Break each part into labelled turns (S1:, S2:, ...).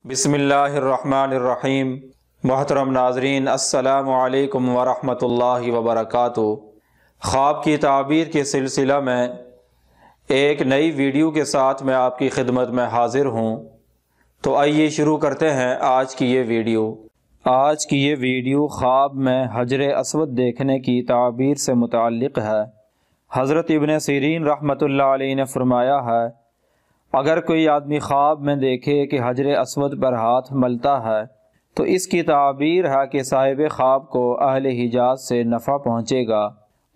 S1: بسم اللہ الرحمن الرحیم۔ محترم ناظرین، السلام علیکم ورحمۃ اللہ وبرکاتہ۔ خواب کی تعبیر کے سلسلہ میں ایک نئی ویڈیو کے ساتھ میں آپ کی خدمت میں حاضر ہوں۔ تو آئیے شروع کرتے ہیں آج کی یہ ویڈیو۔ آج کی یہ ویڈیو خواب میں حجر اسود دیکھنے کی تعبیر سے متعلق ہے۔ حضرت ابن سیرین رحمۃ اللہ علیہ نے فرمایا ہے، اگر کوئی آدمی خواب میں دیکھے کہ حجر اسود پر ہاتھ ملتا ہے تو اس کی تعبیر ہے کہ صاحب خواب کو اہل حجاز سے نفع پہنچے گا،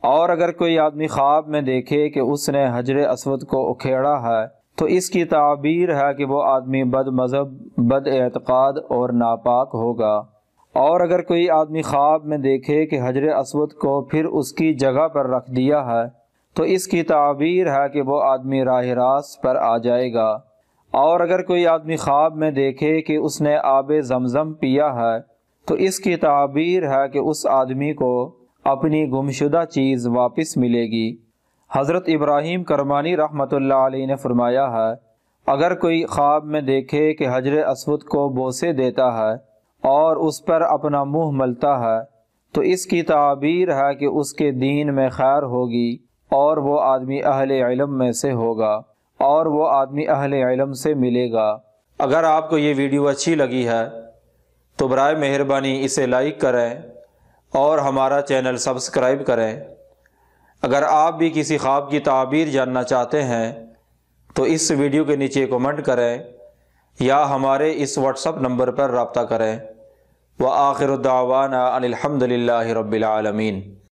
S1: اور اگر کوئی آدمی خواب میں دیکھے کہ اس نے حجر اسود کو اکھیڑا ہے تو اس کی تعبیر ہے کہ وہ آدمی بد مذہب، بد اعتقاد اور ناپاک ہوگا، اور اگر کوئی آدمی خواب میں دیکھے کہ حجر اسود کو پھر اس کی جگہ پر رکھ دیا ہے تو اس کی تعبیر ہے کہ وہ آدمی راہ راست پر آ جائے گا، اور اگر کوئی آدمی خواب میں دیکھے کہ اس نے آب زمزم پیا ہے تو اس کی تعبیر ہے کہ اس آدمی کو اپنی گمشدہ چیز واپس ملے گی۔ حضرت ابراہیم کرمانی رحمۃ اللہ علیہ نے فرمایا ہے، اگر کوئی خواب میں دیکھے کہ حجر اسود کو بوسے دیتا ہے اور اس پر اپنا منہ ملتا ہے تو اس کی تعبیر ہے کہ اس کے دین میں خیر ہوگی، اور وہ آدمی اہل علم میں سے ہوگا، اور وہ آدمی اہل علم سے ملے گا۔ اگر آپ کو یہ ویڈیو اچھی لگی ہے تو برائے مہربانی اسے لائک کریں اور ہمارا چینل سبسکرائب کریں۔ اگر آپ بھی کسی خواب کی تعبیر جاننا چاہتے ہیں تو اس ویڈیو کے نیچے کمنٹ کریں یا ہمارے اس واٹس ایپ نمبر پر رابطہ کریں۔ وآخر دعوانا ان الحمد للہ رب العالمین۔